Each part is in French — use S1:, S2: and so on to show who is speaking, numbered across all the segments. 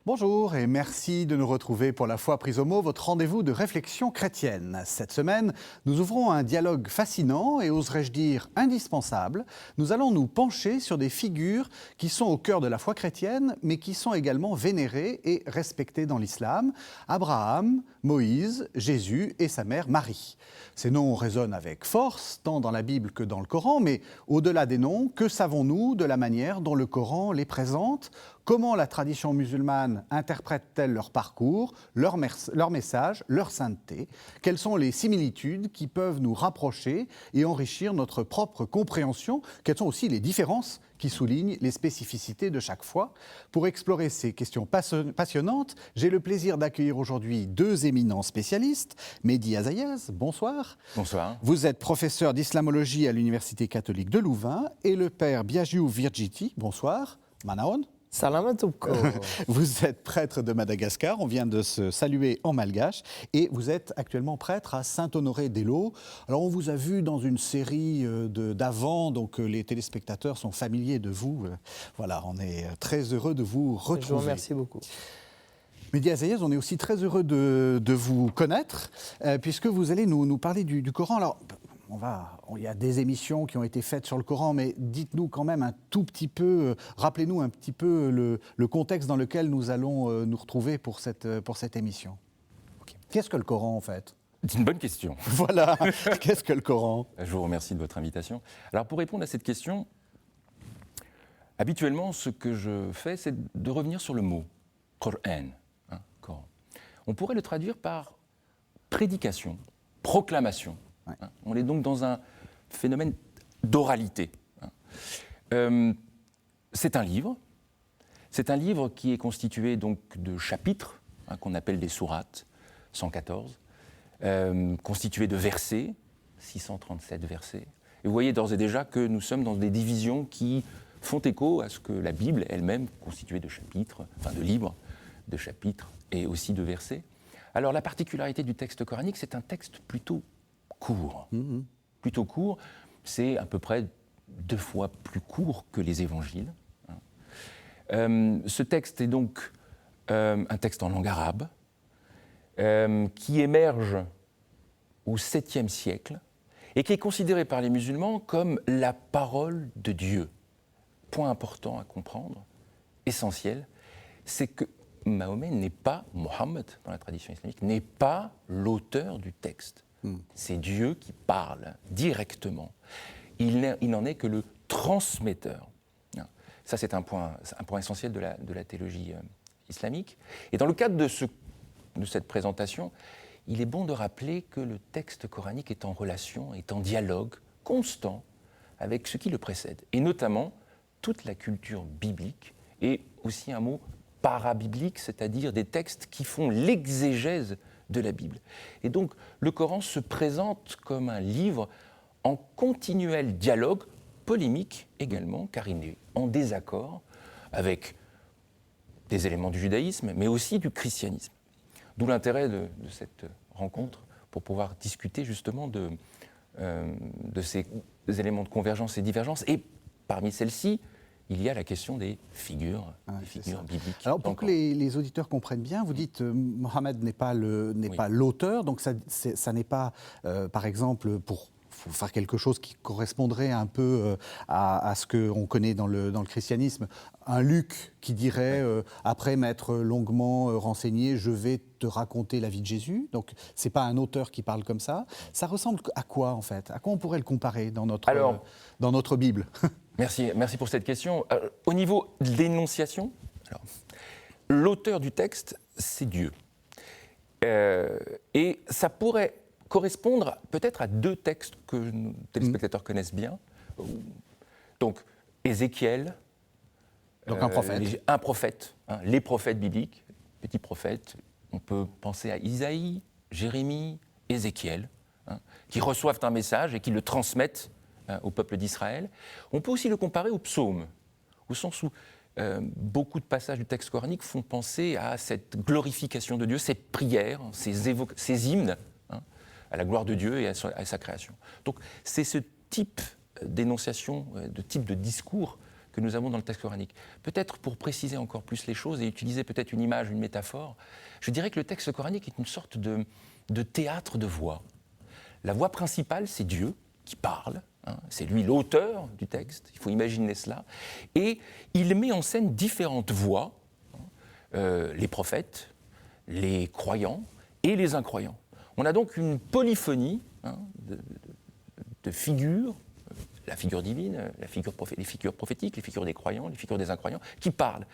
S1: Bonjour et merci de nous retrouver pour La Foi prise au mot, votre rendez-vous de réflexion chrétienne. Cette semaine, nous ouvrons un dialogue fascinant et oserais-je dire indispensable. Nous allons nous pencher sur des figures qui sont au cœur de la foi chrétienne, mais qui sont également vénérées et respectées dans l'islam. Abraham, Moïse, Jésus et sa mère Marie. Ces noms résonnent avec force, tant dans la Bible que dans le Coran, mais au-delà des noms, que savons-nous de la manière dont le Coran les présente ? Comment la tradition musulmane interprète-t-elle leur parcours, leur message, leur sainteté ? Quelles sont les similitudes qui peuvent nous rapprocher et enrichir notre propre compréhension ? Quelles sont aussi les différences qui soulignent les spécificités de chaque foi ? Pour explorer ces questions passionnantes, j'ai le plaisir d'accueillir aujourd'hui deux éminents spécialistes. Mehdi Azayez, bonsoir.
S2: Bonsoir.
S1: Vous êtes professeur d'islamologie à l'Université catholique de Louvain et le père Biagiou Virgiti, bonsoir. Manaon.
S3: Salam alaikum.
S1: Vous êtes prêtre de Madagascar, on vient de se saluer en malgache, et vous êtes actuellement prêtre à Saint-Honoré-d'Eylau. Alors on vous a vu dans une série d'avant, donc les téléspectateurs sont familiers de vous. Voilà, on est très heureux de vous retrouver.
S3: Je vous remercie beaucoup.
S1: Mehdi Azayez, on est aussi très heureux de vous connaître, puisque vous allez nous parler du Coran. Alors, il y a des émissions qui ont été faites sur le Coran, mais dites-nous quand même un tout petit peu, rappelez-nous un petit peu le contexte dans lequel nous allons nous retrouver pour cette émission. Okay. Qu'est-ce que le Coran en fait ?
S2: C'est une bonne question.
S1: Voilà, qu'est-ce que le Coran ?
S2: Je vous remercie de votre invitation. Alors pour répondre à cette question, habituellement ce que je fais c'est de revenir sur le mot Coran. Coran. On pourrait le traduire par prédication, proclamation. Ouais. On est donc dans un phénomène d'oralité. C'est un livre qui est constitué donc de chapitres, qu'on appelle des sourates, 114, constitué de versets, 637 versets. Et vous voyez d'ores et déjà que nous sommes dans des divisions qui font écho à ce que la Bible elle-même, constituée de chapitres, enfin de livres, de chapitres et aussi de versets. Alors la particularité du texte coranique, c'est un texte plutôt court. Plutôt court, c'est à peu près 2 fois plus court que les évangiles. Ce texte est donc un texte en langue arabe qui émerge au 7e siècle et qui est considéré par les musulmans comme la parole de Dieu. Point important à comprendre, essentiel, c'est que Mahomet n'est pas, Mohammed dans la tradition islamique, n'est pas l'auteur du texte. C'est Dieu qui parle directement. Il n'en est que le transmetteur. Ça, c'est un point essentiel de la théologie islamique. Et dans le cadre de cette présentation, il est bon de rappeler que le texte coranique est en relation, est en dialogue constant avec ce qui le précède, et notamment toute la culture biblique, et aussi un mot parabiblique, c'est-à-dire des textes qui font l'exégèse de la Bible. Et donc, le Coran se présente comme un livre en continuel dialogue, polémique également, car il est en désaccord avec des éléments du judaïsme, mais aussi du christianisme. D'où l'intérêt de cette rencontre, pour pouvoir discuter justement de ces éléments de convergence et divergence. Et parmi celles-ci, il y a la question des figures, bibliques.
S1: Alors pour que les auditeurs comprennent bien, vous dites Mohammed n'est pas l'auteur, donc ça n'est pas, par exemple, pour faire quelque chose qui correspondrait un peu à ce qu'on connaît dans le christianisme, un Luc qui dirait, après m'être longuement renseigné, je vais te raconter la vie de Jésus. Donc c'est pas un auteur qui parle comme ça. Ça ressemble à quoi en fait ? À quoi on pourrait le comparer dans notre Bible ?
S2: Merci pour cette question. Au niveau de l'énonciation, l'auteur du texte, c'est Dieu. Et ça pourrait correspondre peut-être à 2 textes que nos téléspectateurs connaissent bien. Donc, Ézéchiel,
S1: donc un prophète.
S2: Les prophètes bibliques, petits prophètes. On peut penser à Isaïe, Jérémie, Ézéchiel, qui reçoivent un message et qui le transmettent au peuple d'Israël. On peut aussi le comparer aux psaumes, au sens où beaucoup de passages du texte coranique font penser à cette glorification de Dieu, cette prière, ces hymnes à la gloire de Dieu et à sa création. Donc c'est ce type d'énonciation, de type de discours que nous avons dans le texte coranique. Peut-être pour préciser encore plus les choses et utiliser peut-être une image, une métaphore, je dirais que le texte coranique est une sorte de théâtre de voix. La voix principale, c'est Dieu qui parle, hein, c'est lui l'auteur du texte, il faut imaginer cela, et il met en scène différentes voix, les prophètes, les croyants et les incroyants. On a donc une polyphonie de figures, la figure divine, les figures prophétiques, les figures des croyants, les figures des incroyants, qui parlent.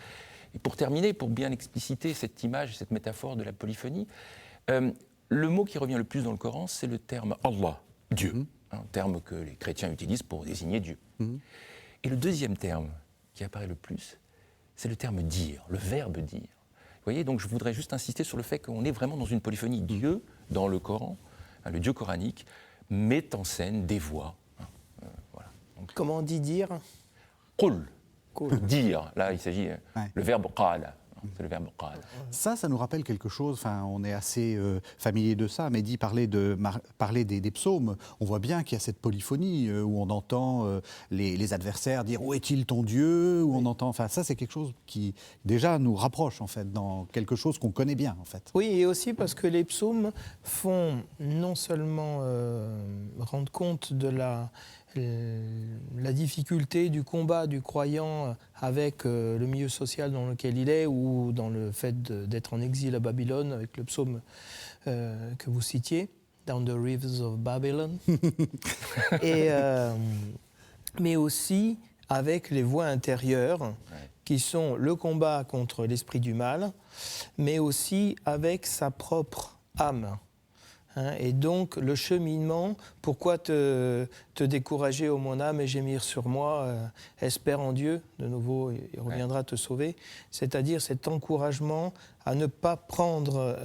S2: Et pour terminer, pour bien expliciter cette image, cette métaphore de la polyphonie, le mot qui revient le plus dans le Coran, c'est le terme Allah, Dieu, un terme que les chrétiens utilisent pour désigner Dieu. Et le deuxième terme qui apparaît le plus, c'est le terme dire, le verbe dire. Vous voyez, donc je voudrais juste insister sur le fait qu'on est vraiment dans une polyphonie. Dieu, dans le Coran, le Dieu coranique, met en scène des voix. Voilà. Donc,
S3: comment on dit dire?
S2: Qul, dire. Là, il s'agit le verbe qala. C'est le verbe qala.
S1: Ça nous rappelle quelque chose, enfin, on est assez familier de ça, mais parler des psaumes, on voit bien qu'il y a cette polyphonie où on entend les adversaires dire « Où est-il ton Dieu ?» où on entend, enfin, ça c'est quelque chose qui déjà nous rapproche en fait, dans quelque chose qu'on connaît bien en fait.
S3: Oui, et aussi parce que les psaumes font non seulement rendre compte de la difficulté du combat du croyant avec le milieu social dans lequel il est ou dans le fait d'être en exil à Babylone avec le psaume que vous citiez, « Down the rivers of Babylon ». Mais aussi avec les voies intérieures qui sont le combat contre l'esprit du mal, mais aussi avec sa propre âme. Et donc, le cheminement, pourquoi te décourager, ô mon âme, et gémir sur moi, espère en Dieu, de nouveau, il reviendra te sauver, c'est-à-dire cet encouragement à ne pas prendre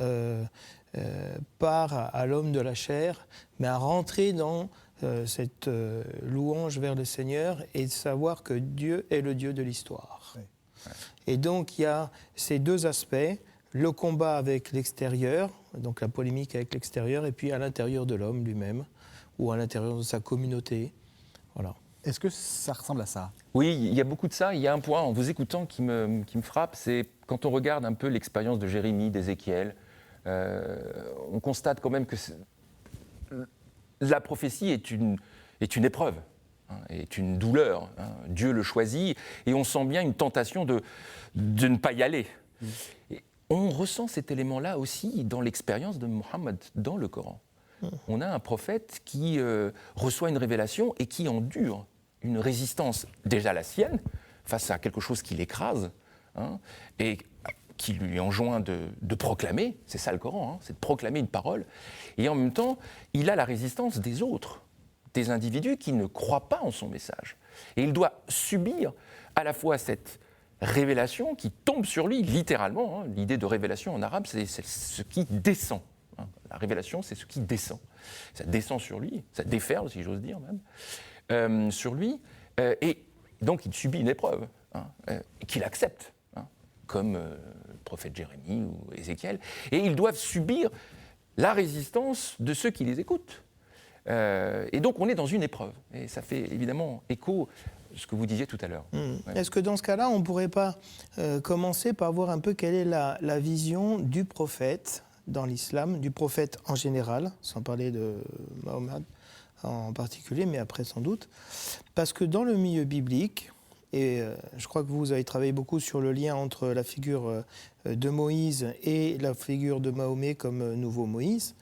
S3: part à l'homme de la chair, mais à rentrer dans cette louange vers le Seigneur et de savoir que Dieu est le Dieu de l'histoire. Et donc, il y a ces deux aspects, le combat avec l'extérieur, donc la polémique avec l'extérieur, et puis à l'intérieur de l'homme lui-même, ou à l'intérieur de sa communauté. Voilà.
S1: Est-ce que ça ressemble à ça?
S2: Oui, il y a beaucoup de ça. Il y a un point, en vous écoutant, qui me frappe, c'est quand on regarde un peu l'expérience de Jérémie, d'Ézéchiel, on constate quand même que la prophétie est une épreuve, est une douleur. Dieu le choisit, et on sent bien une tentation de ne pas y aller. Et on ressent cet élément-là aussi dans l'expérience de Mohammed dans le Coran. On a un prophète qui reçoit une révélation et qui endure une résistance, déjà la sienne, face à quelque chose qui l'écrase, et qui lui enjoint de proclamer, c'est ça le Coran, c'est de proclamer une parole, et en même temps, il a la résistance des autres, des individus qui ne croient pas en son message. Et il doit subir à la fois cette révélation qui tombe sur lui, littéralement. L'idée de révélation en arabe, c'est ce qui descend. La révélation, c'est ce qui descend. Ça descend sur lui, ça déferle, si j'ose dire même, sur lui. Et donc, il subit une épreuve qu'il accepte, comme le prophète Jérémie ou Ézéchiel. Et ils doivent subir la résistance de ceux qui les écoutent. Et donc, on est dans une épreuve. Et ça fait évidemment écho ce que vous disiez tout à l'heure.
S3: Ouais. Est-ce que dans ce cas-là, on ne pourrait pas commencer par voir un peu quelle est la vision du prophète dans l'islam, du prophète en général, sans parler de Mahomet en particulier, mais après sans doute, parce que dans le milieu biblique, et je crois que vous avez travaillé beaucoup sur le lien entre la figure de Moïse et la figure de Mahomet comme nouveau Moïse,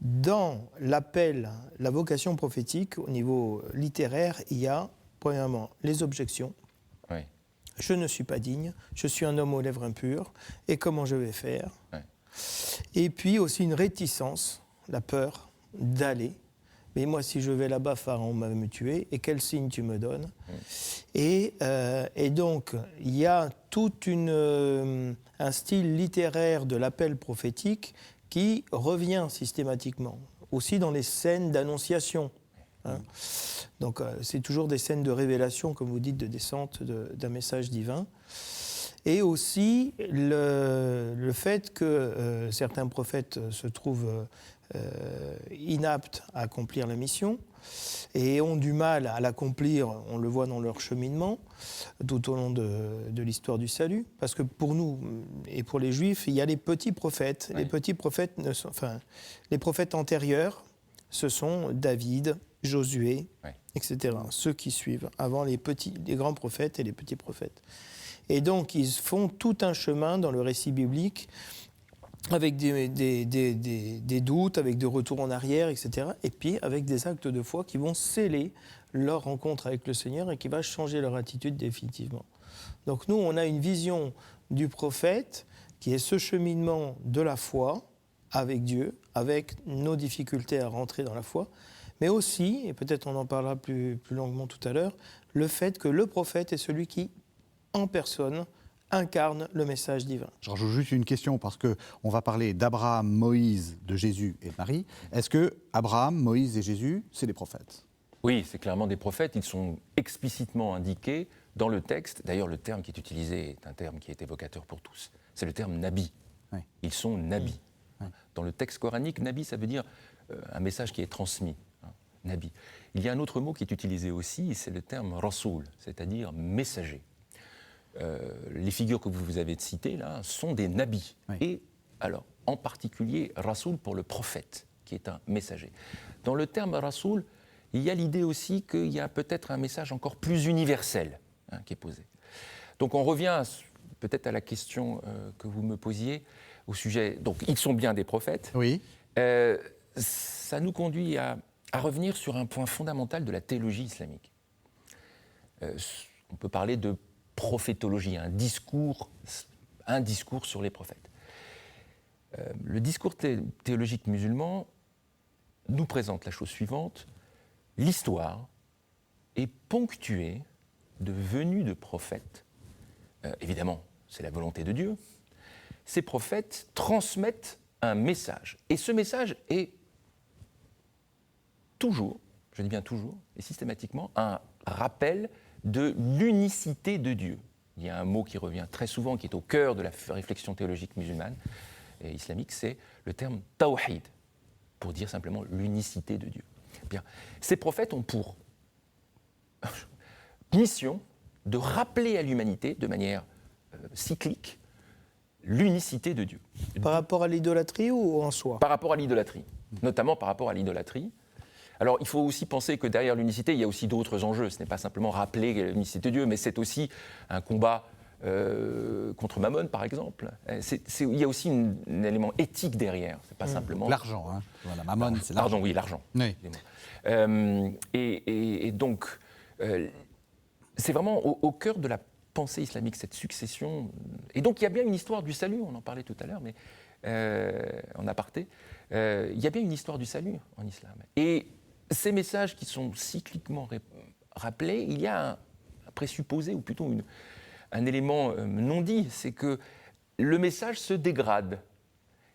S3: dans l'appel, la vocation prophétique, au niveau littéraire, il y a premièrement, les objections.
S2: Oui.
S3: Je ne suis pas digne, je suis un homme aux lèvres impures, et comment je vais faire? Oui. Et puis aussi une réticence, la peur d'aller. Mais moi, si je vais là-bas, Pharaon va me tuer, et quel signe tu me donnes? Et donc, il y a tout un style littéraire de l'appel prophétique qui revient systématiquement, aussi dans les scènes d'annonciation. Donc c'est toujours des scènes de révélation, comme vous dites, de descente d'un message divin. et aussi le fait que certains prophètes se trouvent inaptes à accomplir la mission et ont du mal à l'accomplir, on le voit dans leur cheminement, tout au long de l'histoire du salut. Parce que pour nous et pour les Juifs, il y a les petits prophètes.
S2: Oui.
S3: Les petits prophètes, les prophètes antérieurs, ce sont David, Josué,
S2: Oui.
S3: etc. Ceux qui suivent, avant les grands prophètes et les petits prophètes. Et donc, ils font tout un chemin dans le récit biblique avec des doutes, avec des retours en arrière, etc. Et puis avec des actes de foi qui vont sceller leur rencontre avec le Seigneur et qui va changer leur attitude définitivement. Donc nous, on a une vision du prophète qui est ce cheminement de la foi avec Dieu, avec nos difficultés à rentrer dans la foi, mais aussi, et peut-être on en parlera plus longuement tout à l'heure, le fait que le prophète est celui qui, en personne, incarne le message divin.
S1: Je rajoute juste une question parce qu'on va parler d'Abraham, Moïse, de Jésus et de Marie. Est-ce que Abraham, Moïse et Jésus, c'est des prophètes ?
S2: Oui, c'est clairement des prophètes. Ils sont explicitement indiqués dans le texte. D'ailleurs, le terme qui est utilisé est un terme qui est évocateur pour tous. C'est le terme nabi.
S1: Oui.
S2: Ils sont nabis.
S1: Oui.
S2: Dans le texte coranique, nabi, ça veut dire un message qui est transmis. Nabi. Il y a un autre mot qui est utilisé aussi, c'est le terme rasoul, c'est-à-dire messager. Les figures que vous avez citées là sont des nabis.
S1: Oui.
S2: Et alors, en particulier, rasoul pour le prophète, qui est un messager. Dans le terme rasoul, il y a l'idée aussi qu'il y a peut-être un message encore plus universel qui est posé. Donc on revient peut-être à la question que vous me posiez au sujet. Donc ils sont bien des prophètes.
S1: Oui.
S2: Ça nous conduit à revenir sur un point fondamental de la théologie islamique. On peut parler de prophétologie, un discours sur les prophètes. Le discours théologique musulman nous présente la chose suivante. L'histoire est ponctuée de venues de prophètes. Évidemment, c'est la volonté de Dieu. Ces prophètes transmettent un message. Et ce message est toujours, je dis bien toujours, et systématiquement, un rappel de l'unicité de Dieu. Il y a un mot qui revient très souvent, qui est au cœur de la réflexion théologique musulmane et islamique, c'est le terme tawhid, pour dire simplement l'unicité de Dieu. Bien, ces prophètes ont pour mission de rappeler à l'humanité, de manière cyclique, l'unicité de Dieu.
S3: Par rapport à l'idolâtrie ou en soi ?
S2: Par rapport à l'idolâtrie, notamment par rapport à l'idolâtrie. Alors, il faut aussi penser que derrière l'unicité, il y a aussi d'autres enjeux. Ce n'est pas simplement rappeler l'unicité de Dieu, mais c'est aussi un combat contre Mammon, par exemple. Il y a aussi un élément éthique derrière. C'est pas simplement
S1: L'argent, hein. Voilà, Mammon, c'est l'argent.
S2: Oui, l'argent.
S1: Oui.
S2: Et donc, c'est vraiment au cœur de la pensée islamique, cette succession. Et donc, il y a bien une histoire du salut, on en parlait tout à l'heure, mais en aparté. Il y a bien une histoire du salut en islam. Et ces messages qui sont cycliquement rappelés, il y a un présupposé, ou plutôt un élément non dit, c'est que le message se dégrade.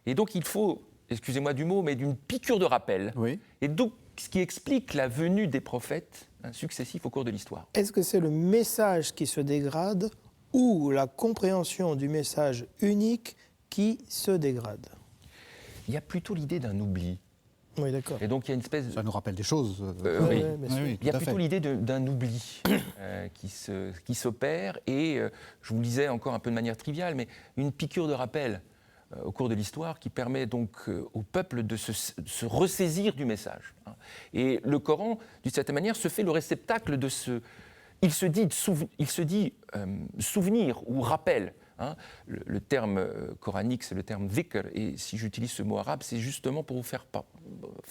S2: Et donc il faut, excusez-moi du mot, mais d'une piqûre de rappel.
S1: Oui.
S2: Et donc, ce qui explique la venue des prophètes successifs au cours de l'histoire.
S3: Est-ce que c'est le message qui se dégrade ou la compréhension du message unique qui se dégrade ?
S2: Il y a plutôt l'idée d'un oubli.
S3: Oui, d'accord.
S2: Et donc il y a une espèce de...
S1: Ça nous rappelle des choses.
S2: oui.
S3: bien sûr.
S1: Oui,
S2: Il y a
S1: tout à
S2: plutôt
S1: fait.
S2: l'idée d'un oubli qui s'opère et, je vous le disais encore un peu de manière triviale, mais une piqûre de rappel au cours de l'histoire qui permet donc au peuple de se ressaisir du message. Et le Coran, d'une certaine manière, se fait le réceptacle de ce... Il se dit souvenir ou rappel. Le terme coranique, c'est le terme dhikr, et si j'utilise ce mot arabe, c'est justement pour vous faire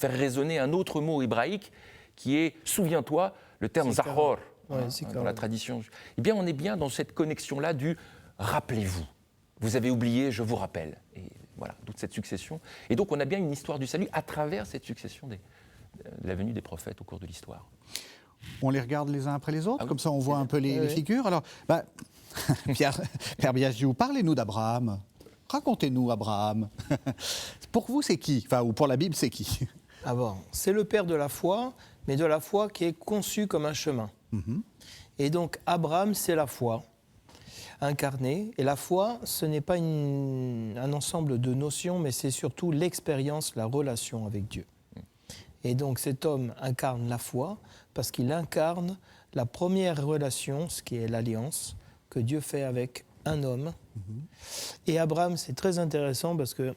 S2: résonner un autre mot hébraïque qui est « souviens-toi », le terme « zahor », dans la tradition. Eh bien, on est bien dans cette connexion-là du « rappelez-vous ». Vous avez oublié, je vous rappelle. Et voilà, toute cette succession. Et donc, on a bien une histoire du salut à travers cette succession de la venue des prophètes au cours de l'histoire.
S1: On les regarde les uns après les autres,
S2: Ah oui.
S1: comme ça on voit un peu les figures. Alors, Père Biagiou, parlez-nous d'Abraham. Racontez-nous Abraham. Pour vous, c'est qui ? Enfin, ou pour la Bible, c'est qui ?
S3: Ah bon, c'est le père de la foi, mais de la foi qui est conçue comme un chemin. Et donc, Abraham, c'est la foi. incarné. Et la foi, ce n'est pas un ensemble de notions, mais c'est surtout l'expérience, la relation avec Dieu. Et donc cet homme incarne la foi parce qu'il incarne la première relation, ce qui est l'alliance que Dieu fait avec un homme. Et Abraham, c'est très intéressant parce que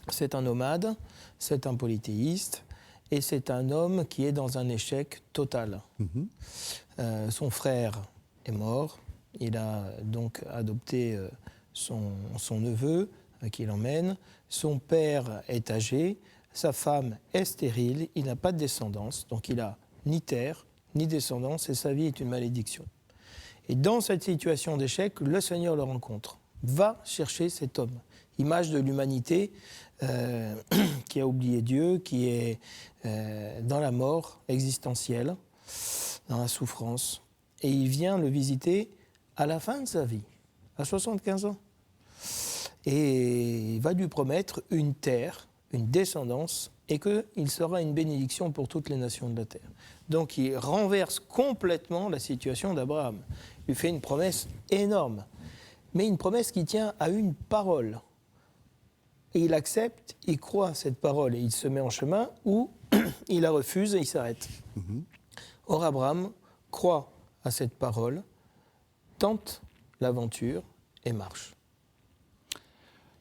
S3: c'est un nomade, c'est un polythéiste, et c'est un homme qui est dans un échec total. Son frère est mort, il a donc adopté son neveu qui l'emmène, son père est âgé, sa femme est stérile, il n'a pas de descendance, donc il n'a ni terre, ni descendance, et sa vie est une malédiction. Et dans cette situation d'échec, le Seigneur le rencontre, va chercher cet homme, image de l'humanité qui a oublié Dieu, qui est dans la mort existentielle, dans la souffrance, et il vient le visiter à la fin de sa vie, à 75 ans. Et il va lui promettre une terre, une descendance, et qu'il sera une bénédiction pour toutes les nations de la terre. Donc il renverse complètement la situation d'Abraham. Il lui fait une promesse énorme, mais une promesse qui tient à une parole. Et il accepte, il croit à cette parole, et il se met en chemin, ou il la refuse et il s'arrête. Or Abraham croit à cette parole, tente l'aventure et marche.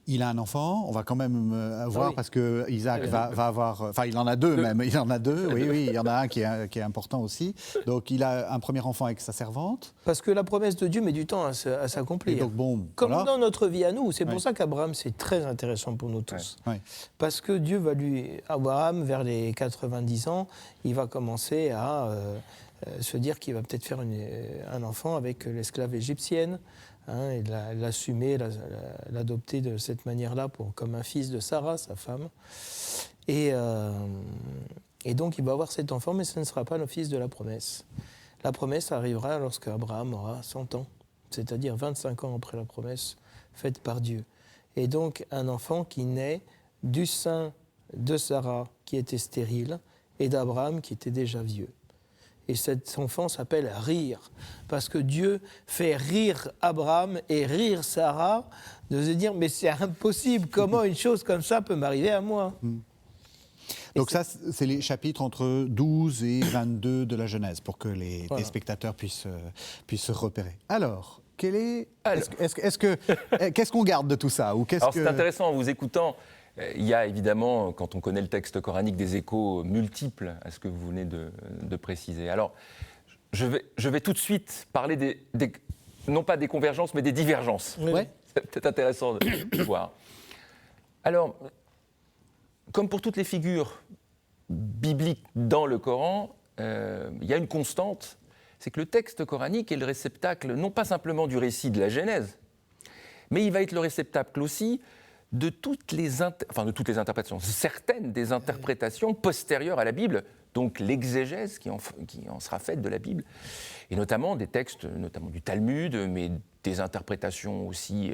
S1: Il a un enfant, on va quand même voir,
S3: oui.
S1: parce que Isaac va avoir... Enfin, il en a deux même, il en a deux, oui, il y en a un qui est important aussi. Donc, il a un premier enfant avec sa servante.
S3: Parce que la promesse de Dieu met du temps à
S1: Et
S3: s'accomplir.
S1: donc, bon,
S3: Comme
S1: voilà.
S3: dans notre vie à nous. C'est pour
S1: Ouais.
S3: ça qu'Abraham, c'est très intéressant pour nous tous.
S1: Ouais.
S3: Parce que Dieu va Abraham, vers les 90 ans, il va commencer à se dire qu'il va peut-être faire un enfant avec l'esclave égyptienne. Et l'assumer, l'adopter de cette manière-là comme un fils de Sarah, sa femme. Et donc il va avoir cet enfant, mais ce ne sera pas le fils de la promesse. La promesse arrivera lorsque Abraham aura 100 ans, c'est-à-dire 25 ans après la promesse faite par Dieu. Et donc un enfant qui naît du sein de Sarah, qui était stérile, et d'Abraham, qui était déjà vieux. Et cet enfant s'appelle Rire, parce que Dieu fait rire Abraham et rire Sarah, de se dire, mais c'est impossible, comment une chose comme ça peut m'arriver à moi ?
S1: Donc ça, c'est les chapitres entre 12 et 22 de la Genèse, pour que les spectateurs puissent se repérer. Alors, qu'est-ce qu'on garde de tout ça ou
S2: c'est intéressant, en vous écoutant, il y a évidemment, quand on connaît le texte coranique, des échos multiples à ce que vous venez de préciser. Alors, je vais tout de suite parler non pas des convergences, mais des divergences.
S3: Oui.
S2: C'est peut-être intéressant de voir. Alors, comme pour toutes les figures bibliques dans le Coran, il y a une constante, c'est que le texte coranique est le réceptacle non pas simplement du récit de la Genèse, mais il va être le réceptacle aussi de toutes les interprétations, certaines des interprétations postérieures à la Bible, donc l'exégèse qui en sera faite de la Bible, et notamment des textes, notamment du Talmud, mais des interprétations aussi.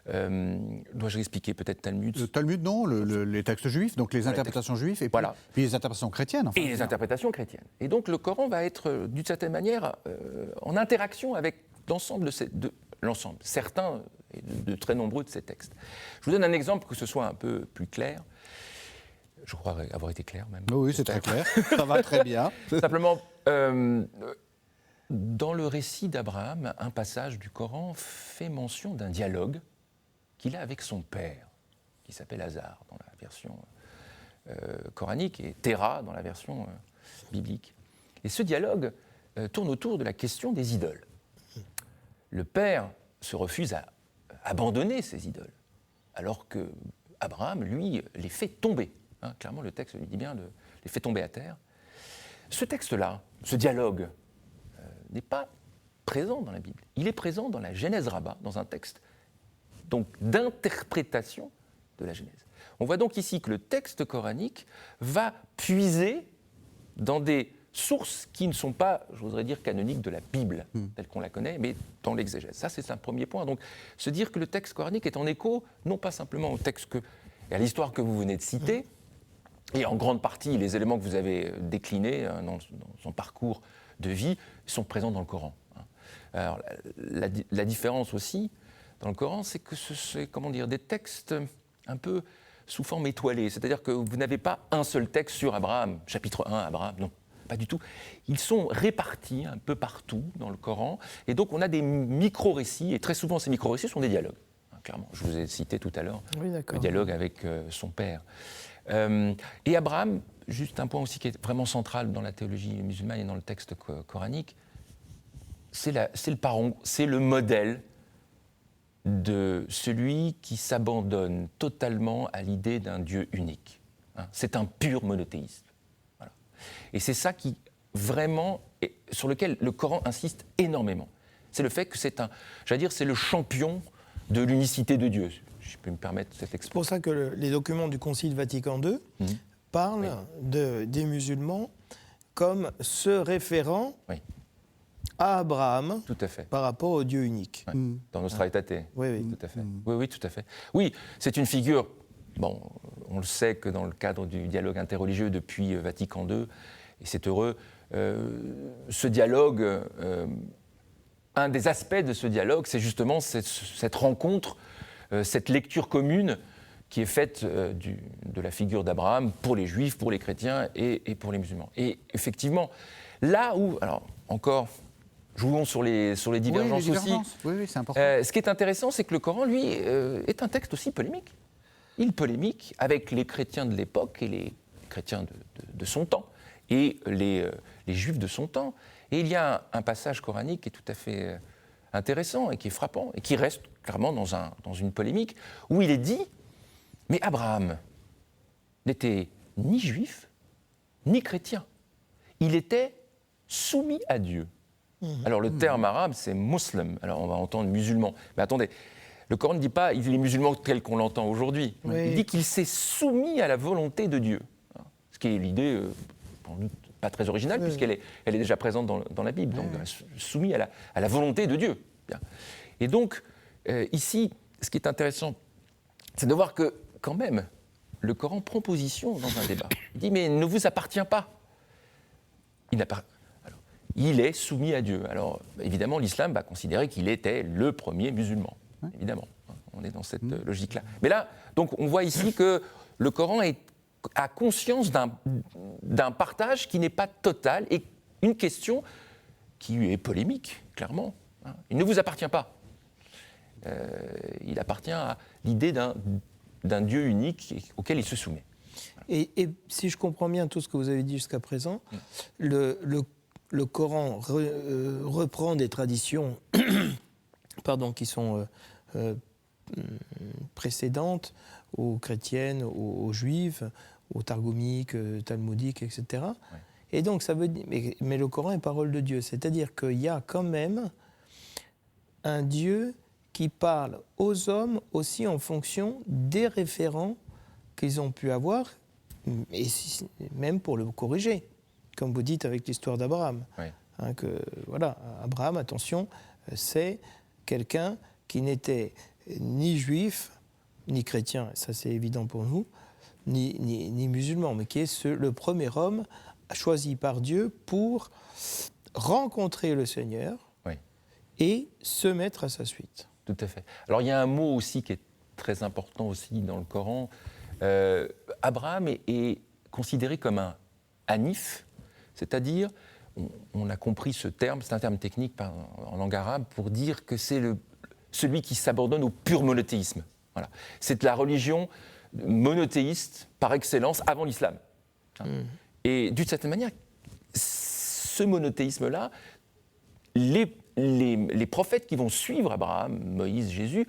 S2: Dois-je expliquer peut-être Talmud ?
S1: Le Talmud, non, les textes juifs, donc les interprétations juives, et puis les interprétations chrétiennes. Enfin,
S2: et les interprétations chrétiennes. Et donc le Coran va être, d'une certaine manière, en interaction avec l'ensemble certains et de très nombreux de ces textes. Je vous donne un exemple pour que ce soit un peu plus clair. Je crois avoir été clair même.
S1: Oui, c'est très clair. Ça va très bien.
S2: Simplement, dans le récit d'Abraham, un passage du Coran fait mention d'un dialogue qu'il a avec son père, qui s'appelle Hazar dans la version coranique et Terah dans la version biblique. Et ce dialogue tourne autour de la question des idoles. Le père se refuse à abandonner ces idoles, alors que Abraham, lui, les fait tomber. Clairement, le texte lui dit bien, les fait tomber à terre. Ce texte-là, ce dialogue, n'est pas présent dans la Bible. Il est présent dans la Genèse Rabbah, dans un texte donc, d'interprétation de la Genèse. On voit donc ici que le texte coranique va puiser dans des sources qui ne sont pas, j'oserais dire, canoniques de la Bible, telle qu'on la connaît, mais dans l'exégèse. Ça, c'est un premier point. Donc, se dire que le texte coranique est en écho, non pas simplement au texte et à l'histoire que vous venez de citer, et en grande partie, les éléments que vous avez déclinés dans son parcours de vie sont présents dans le Coran. Alors, la différence aussi dans le Coran, c'est que c'est des textes un peu sous forme étoilée. C'est-à-dire que vous n'avez pas un seul texte sur Abraham, chapitre 1, Abraham, non, pas du tout. Ils sont répartis un peu partout dans le Coran, et donc on a des micro-récits, et très souvent ces micro-récits sont des dialogues. Clairement, je vous ai cité tout à l'heure le dialogue avec son père. Et Abraham, juste un point aussi qui est vraiment central dans la théologie musulmane et dans le texte coranique, c'est le modèle de celui qui s'abandonne totalement à l'idée d'un Dieu unique. C'est un pur monothéiste. Voilà. Et c'est ça qui, vraiment, sur lequel le Coran insiste énormément. C'est le fait que c'est le champion de l'unicité de Dieu, si je peux me permettre cette expression.
S3: C'est pour ça que les documents du Concile Vatican II parlent des musulmans comme se référant à Abraham
S2: tout à fait.
S3: Par rapport au Dieu unique.
S2: Dans Nostra Aetate.
S3: Oui.
S2: Tout à fait. Oui, tout à fait. Oui, c'est une figure, on le sait que dans le cadre du dialogue interreligieux depuis Vatican II, et c'est heureux, ce dialogue, un des aspects de ce dialogue, c'est justement cette rencontre, cette lecture commune qui est faite de la figure d'Abraham pour les juifs, pour les chrétiens et pour les musulmans. Et effectivement, là où, alors encore, jouons sur les divergences aussi.
S1: Oui, c'est important.
S2: Ce qui est intéressant, c'est que le Coran, lui, est un texte aussi polémique. Il polémique avec les chrétiens de l'époque et les chrétiens de son temps, et les juifs de son temps. Et il y a un passage coranique qui est tout à fait intéressant et qui est frappant, et qui reste clairement dans une polémique, où il est dit, mais Abraham n'était ni juif, ni chrétien. Il était soumis à Dieu. Alors le terme arabe, c'est muslim. Alors on va entendre musulman. Mais attendez, le Coran ne dit pas il est musulman tel qu'on l'entend aujourd'hui.
S3: Oui.
S2: Il dit qu'il s'est soumis à la volonté de Dieu. Ce qui est l'idée, pas très originale, puisqu'elle est déjà présente dans la Bible. Donc soumis à la volonté de Dieu. Bien. Et donc, ici, ce qui est intéressant, c'est de voir que, quand même, le Coran prend position dans un débat. Il dit, mais il ne vous appartient pas. Il est soumis à Dieu. Alors, évidemment, l'islam va considérer qu'il était le premier musulman. Évidemment, on est dans cette logique-là. Mais là, donc, on voit ici que le Coran a conscience d'un partage qui n'est pas total et une question qui est polémique, clairement. Il ne vous appartient pas. Il appartient à l'idée d'un Dieu unique auquel il se soumet.
S3: Et si je comprends bien tout ce que vous avez dit jusqu'à présent, le Coran reprend des traditions qui sont précédentes aux chrétiennes, aux juifs, aux targoumiques, talmudiques, etc. Ouais. Et donc ça veut dire, mais le Coran est parole de Dieu, c'est-à-dire qu'il y a quand même un Dieu qui parle aux hommes aussi en fonction des référents qu'ils ont pu avoir, et même pour le corriger, comme vous dites avec l'histoire d'Abraham. Oui. Abraham, attention, c'est quelqu'un qui n'était ni juif, ni chrétien, ça c'est évident pour nous, ni musulman, mais qui est le premier homme choisi par Dieu pour rencontrer le Seigneur et se mettre à sa suite.
S2: Tout à fait. Alors il y a un mot aussi qui est très important aussi dans le Coran. Abraham est considéré comme un hanif, c'est-à-dire, on a compris ce terme, c'est un terme technique en langue arabe, pour dire que c'est celui qui s'abandonne au pur monothéisme. Voilà. C'est la religion monothéiste par excellence avant l'islam. Et d'une certaine manière, ce monothéisme-là, les prophètes qui vont suivre Abraham, Moïse, Jésus,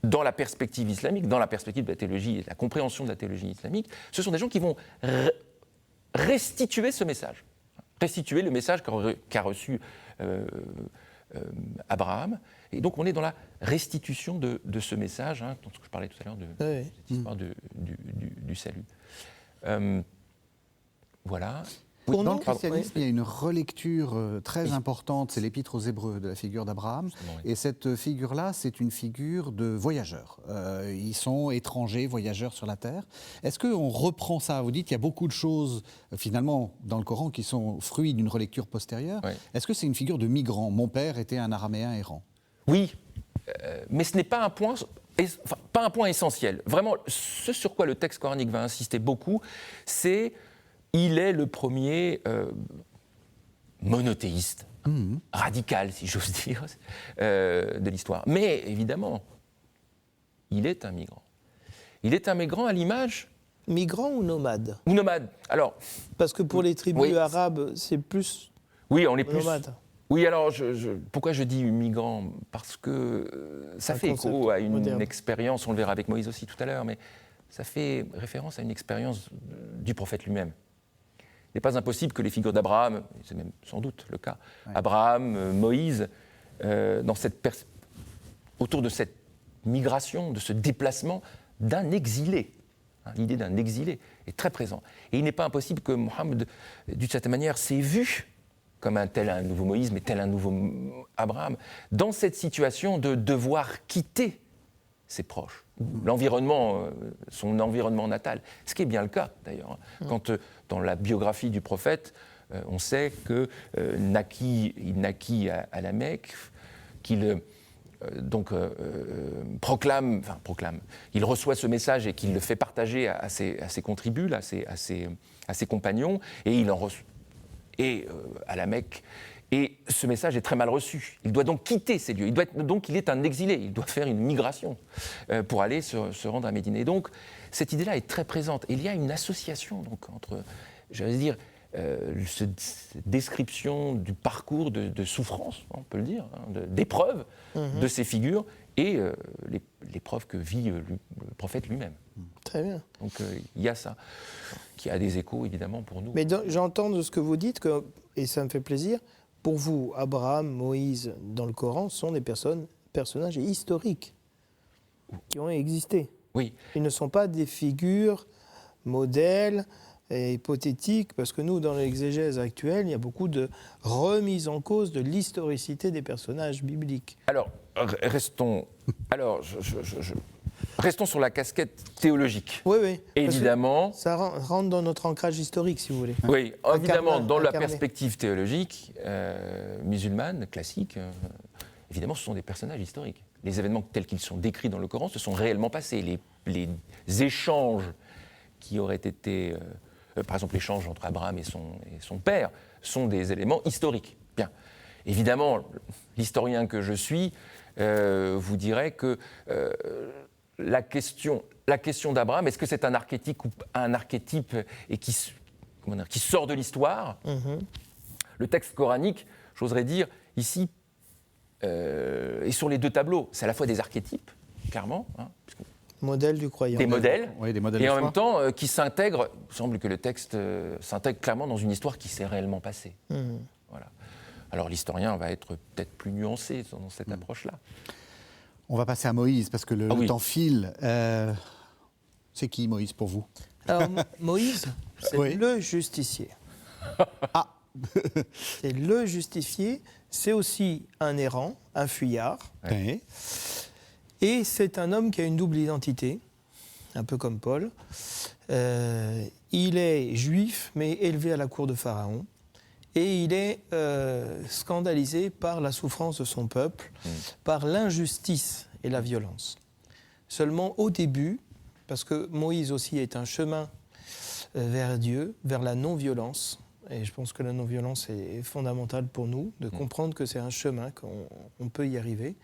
S2: dans la perspective islamique, dans la perspective de la théologie et de la compréhension de la théologie islamique, ce sont des gens qui vont restituer ce message, restituer le message qu'a reçu Abraham. Et donc on est dans la restitution de ce message, dont je parlais tout à l'heure, de cette histoire du salut. Voilà.
S3: Pour
S1: Dans
S3: nous,
S1: le christianisme,
S3: oui.
S1: il y a une relecture très importante, c'est l'Épître aux Hébreux de la figure d'Abraham.
S2: Justement, oui.
S1: Et cette figure-là, c'est une figure de voyageurs. Ils sont étrangers, voyageurs sur la terre. Est-ce qu'on reprend ça? Vous dites qu'il y a beaucoup de choses, finalement, dans le Coran qui sont fruits d'une relecture postérieure.
S2: Oui.
S1: Est-ce que c'est une figure de migrant? Mon père était un araméen errant.
S2: Oui, mais ce n'est pas un point, enfin, pas un point essentiel. Vraiment, ce sur quoi le texte coranique va insister beaucoup, c'est il est le premier monothéiste, radical, si j'ose dire, de l'histoire. Mais évidemment, il est un migrant. Il est un migrant à l'image
S3: Migrant ou nomade?
S2: ou nomade. Alors,
S3: Parce que pour les tribus
S2: Oui.
S3: arabes, c'est plus
S2: oui, on est plus.
S3: nomade.
S2: Oui, alors, pourquoi je dis migrant? Parce que ça
S3: Un
S2: fait
S3: concept
S2: écho à une
S3: moderne.
S2: expérience, on le verra avec Moïse aussi tout à l'heure, mais ça fait référence à une expérience du prophète lui-même. Il n'est pas impossible que les figures d'Abraham, c'est même sans doute le cas, Abraham, Moïse, autour de cette migration, de ce déplacement d'un exilé. L'idée d'un exilé est très présente. Et il n'est pas impossible que Mohammed, d'une certaine manière, s'est vu comme un nouveau Moïse, mais tel un nouveau Abraham, dans cette situation de devoir quitter ses proches, l'environnement, son environnement natal. Ce qui est bien le cas, d'ailleurs. Quand, dans la biographie du prophète, on sait qu'il naquit à la Mecque, qu'il proclame, il reçoit ce message et qu'il le fait partager à ses contribus, à ses compagnons, et il en reçoit. À la Mecque. Et ce message est très mal reçu. Il doit donc quitter ces lieux. Il est un exilé. Il doit faire une migration pour aller se rendre à Médine. Et donc, cette idée-là est très présente. Et il y a une association donc, entre, j'allais dire, cette description du parcours de souffrance, on peut le dire, d'épreuve de ces figures et l'épreuve que vit le prophète lui-même.
S3: Très bien.
S2: Donc, il y a ça, qui a des échos, évidemment, pour nous.
S3: Mais j'entends de ce que vous dites, et ça me fait plaisir, pour vous, Abraham, Moïse, dans le Coran, sont des personnages historiques qui ont existé.
S2: Oui.
S3: Ils ne sont pas des figures modèles et hypothétiques, parce que nous, dans l'exégèse actuelle, il y a beaucoup de remise en cause de l'historicité des personnages bibliques.
S2: Alors, restons sur la casquette théologique.
S3: Oui, oui.
S2: Évidemment.
S3: Ça rentre dans notre ancrage historique, si vous voulez.
S2: Oui, évidemment, dans la
S3: incarné.
S2: perspective théologique musulmane, classique, évidemment, ce sont des personnages historiques. Les événements tels qu'ils sont décrits dans le Coran se sont réellement passés. Les échanges qui auraient été, par exemple, l'échange entre Abraham et son père, sont des éléments historiques. Bien. Évidemment, l'historien que je suis vous dirait que la question d'Abraham, est-ce que c'est un archétype et qui sort de l'histoire? Le texte coranique, j'oserais dire, ici, est sur les deux tableaux. C'est à la fois des archétypes, clairement,
S3: Modèle du croyant.
S2: des modèles,
S1: Oui, des modèles
S2: et
S1: de
S2: en
S1: foi.
S2: même temps qui s'intègrent, il semble que le texte s'intègre clairement dans une histoire qui s'est réellement passée. Voilà. Alors l'historien va être peut-être plus nuancé dans cette approche-là.
S1: On va passer à Moïse, parce que le
S2: oui.
S1: temps file. C'est qui, Moïse, pour vous?
S3: Alors, Moïse, c'est
S1: Oui.
S3: le justicier.
S1: Ah
S3: C'est le justicier, c'est aussi un errant, un fuyard,
S1: Oui.
S3: et c'est un homme qui a une double identité, un peu comme Paul. Il est juif, mais élevé à la cour de Pharaon, et il est scandalisé par la souffrance de son peuple, par l'injustice et la violence. Seulement au début, parce que Moïse aussi est un chemin vers Dieu, vers la non-violence, et je pense que la non-violence est fondamentale pour nous, de comprendre que c'est un chemin, qu'on peut y arriver.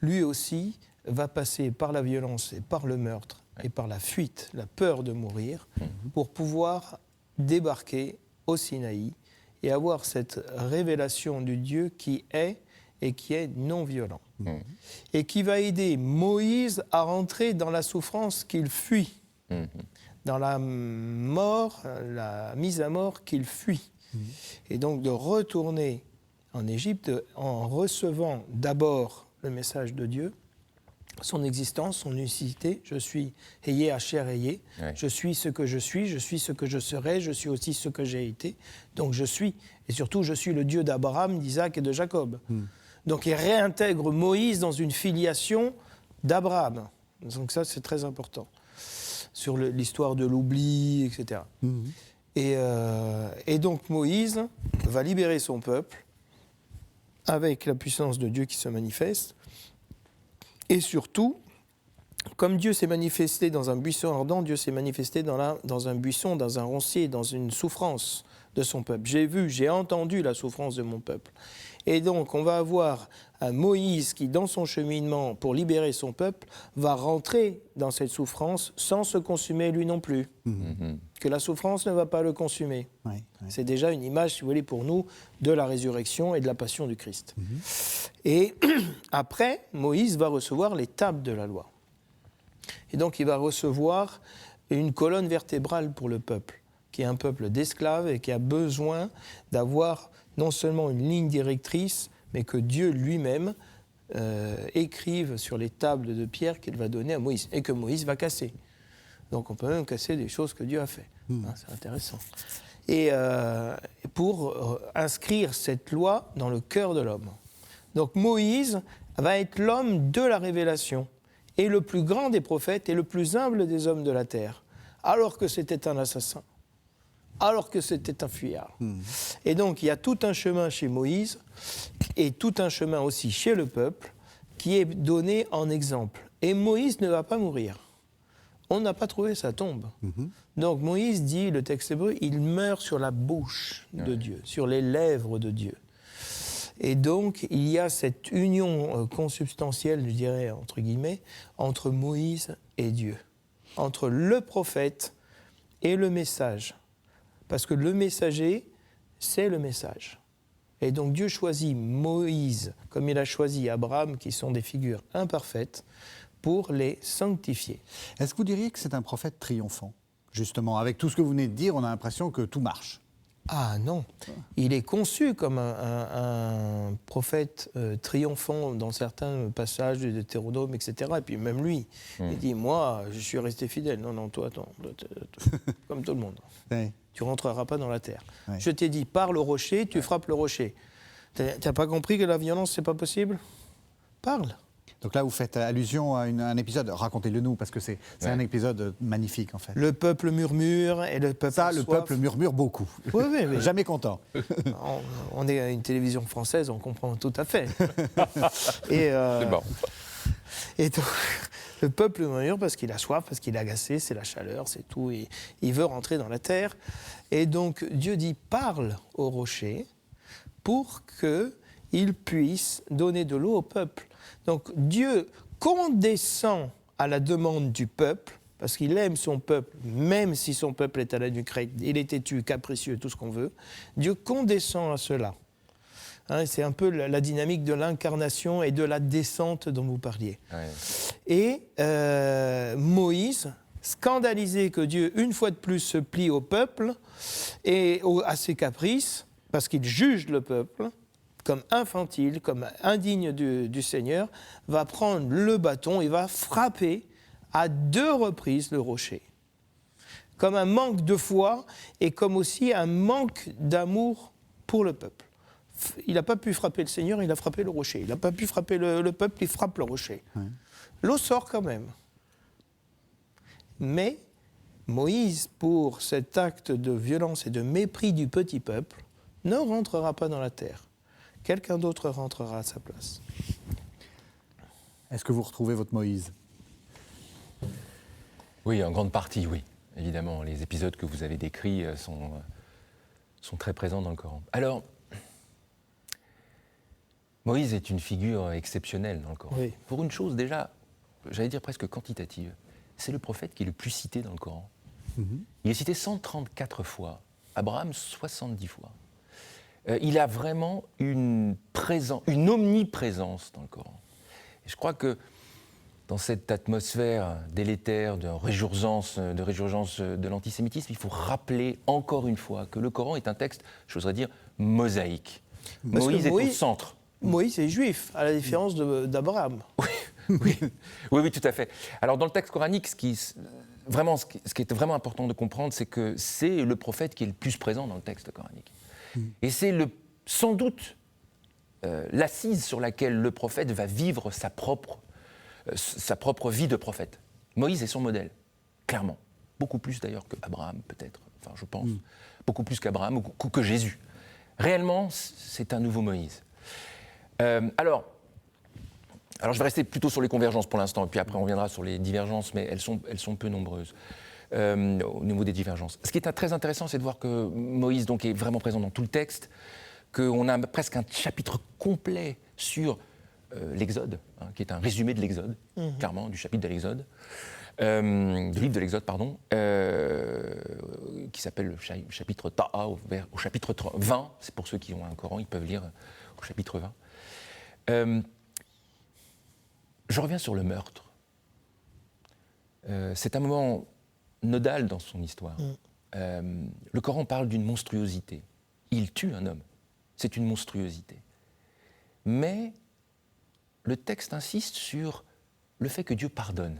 S3: Lui aussi va passer par la violence et par le meurtre et par la fuite, la peur de mourir, pour pouvoir débarquer au Sinaï et avoir cette révélation du Dieu qui est et qui est non-violent. Et qui va aider Moïse à rentrer dans la souffrance qu'il fuit, dans la mort, la mise à mort qu'il fuit. Et donc de retourner en Égypte en recevant d'abord le message de Dieu son existence, son unicité. Je suis Ayé, Hacher, Ayé.
S2: Ouais.
S3: Je suis ce que je suis ce que je serai, je suis aussi ce que j'ai été. Donc je suis. Et surtout, je suis le Dieu d'Abraham, d'Isaac et de Jacob. Donc il réintègre Moïse dans une filiation d'Abraham. Donc ça, c'est très important. Sur l'histoire de l'oubli, etc. Et donc Moïse va libérer son peuple avec la puissance de Dieu qui se manifeste. Et surtout, comme Dieu s'est manifesté dans un buisson ardent, Dieu s'est manifesté dans un buisson, dans un roncier, dans une souffrance de son peuple. J'ai vu, j'ai entendu la souffrance de mon peuple. Et donc, on va avoir un Moïse qui, dans son cheminement pour libérer son peuple, va rentrer dans cette souffrance sans se consumer lui non plus. Que la souffrance ne va pas le consumer.
S1: Oui, oui.
S3: C'est déjà une image, si vous voulez, pour nous, de la résurrection et de la passion du Christ. Et après, Moïse va recevoir les tables de la loi. Et donc, il va recevoir une colonne vertébrale pour le peuple, qui est un peuple d'esclaves et qui a besoin d'avoir non seulement une ligne directrice, mais que Dieu lui-même écrive sur les tables de pierre qu'il va donner à Moïse, et que Moïse va casser. Donc on peut même casser des choses que Dieu a fait. C'est intéressant. Et pour inscrire cette loi dans le cœur de l'homme. Donc Moïse va être l'homme de la révélation, et le plus grand des prophètes, et le plus humble des hommes de la terre, alors que c'était un assassin, alors que c'était un fuyard. Et donc il y a tout un chemin chez Moïse, et tout un chemin aussi chez le peuple, qui est donné en exemple. Et Moïse ne va pas mourir. On n'a pas trouvé sa tombe. Donc Moïse dit, le texte hébreu, il meurt sur la bouche de Dieu, sur les lèvres de Dieu. Et donc il y a cette union consubstantielle, je dirais, entre guillemets, entre Moïse et Dieu. Entre le prophète et le message. Parce que le messager, c'est le message. Et donc Dieu choisit Moïse, comme il a choisi Abraham, qui sont des figures imparfaites, pour les sanctifier.
S1: Est-ce que vous diriez que c'est un prophète triomphant? Justement, avec tout ce que vous venez de dire, on a l'impression que tout marche.
S3: Ah non, il est conçu comme un prophète triomphant dans certains passages de Deutéronome, etc. Et puis même lui, il dit, moi, je suis resté fidèle. Non, toi, comme tout le monde.
S1: Oui.
S3: Tu ne rentreras pas dans la terre.
S1: Oui.
S3: Je t'ai dit, parle au rocher, tu frappes le rocher. Tu n'as pas compris que la violence, c'est pas possible? Parle.
S1: Donc là, vous faites allusion à un épisode, racontez-le nous, parce que c'est un épisode magnifique en fait.
S3: Le peuple murmure et le peuple a
S1: Le
S3: soif.
S1: peuple murmure beaucoup.
S3: Oui, mais
S1: Jamais content.
S3: on est à une télévision française, on comprend tout à fait.
S2: C'est bon.
S3: Et donc, le peuple murmure parce qu'il a soif, parce qu'il est agacé, c'est la chaleur, c'est tout. Et il veut rentrer dans la terre. Et donc, Dieu dit, parle au rocher pour qu'il puisse donner de l'eau au peuple. Donc, Dieu condescend à la demande du peuple, parce qu'il aime son peuple, même si son peuple est à la nuque, il est têtu, capricieux, tout ce qu'on veut. Dieu condescend à cela. Hein, c'est un peu la dynamique de l'incarnation et de la descente dont vous parliez.
S2: Ouais.
S3: Et Moïse, scandalisé que Dieu, une fois de plus, se plie au peuple et à ses caprices, parce qu'il juge le peuple, comme infantile, comme indigne du Seigneur, va prendre le bâton et va frapper à 2 reprises le rocher. Comme un manque de foi et comme aussi un manque d'amour pour le peuple. Il n'a pas pu frapper le Seigneur, il a frappé le rocher. Il n'a pas pu frapper le peuple, il frappe le rocher. Ouais. L'eau sort quand même. Mais Moïse, pour cet acte de violence et de mépris du petit peuple, ne rentrera pas dans la terre. Quelqu'un d'autre rentrera à sa place.
S1: Est-ce que vous retrouvez votre Moïse?
S2: Oui, en grande partie, oui. Évidemment, les épisodes que vous avez décrits sont très présents dans le Coran. Alors, Moïse est une figure exceptionnelle dans le Coran.
S3: Oui.
S2: Pour une chose déjà, j'allais dire presque quantitative, c'est le prophète qui est le plus cité dans le Coran. Il est cité 134 fois, Abraham 70 fois. Il a vraiment une omniprésence dans le Coran. Et je crois que dans cette atmosphère délétère de résurgence de l'antisémitisme, il faut rappeler encore une fois que le Coran est un texte, j'oserais dire, mosaïque. Moïse est au centre.
S3: Moïse est juif, à la différence d'Abraham.
S2: Oui, Oui, oui, tout à fait. Alors, dans le texte coranique, ce qui est vraiment important de comprendre, c'est que c'est le prophète qui est le plus présent dans le texte coranique. Et c'est sans doute l'assise sur laquelle le prophète va vivre sa propre vie de prophète. Moïse est son modèle, clairement. Beaucoup plus d'ailleurs qu'Abraham, peut-être. Enfin, je pense. Beaucoup plus qu'Abraham ou que Jésus. Réellement, c'est un nouveau Moïse. Alors, je vais rester plutôt sur les convergences pour l'instant, et puis après on reviendra sur les divergences, mais elles sont peu nombreuses au niveau des divergences. Ce qui est très intéressant, c'est de voir que Moïse donc, est vraiment présent dans tout le texte, qu'on a presque un chapitre complet sur l'Exode, qui est un résumé de l'Exode, clairement, du chapitre de l'Exode, du livre de l'Exode, pardon, qui s'appelle le chapitre Ta'a, au chapitre 20, c'est pour ceux qui ont un Coran, ils peuvent lire au chapitre 20. Je reviens sur le meurtre. C'est un moment nodal dans son histoire. Le Coran parle d'une monstruosité. Il tue un homme. C'est une monstruosité. Mais le texte insiste sur le fait que Dieu pardonne.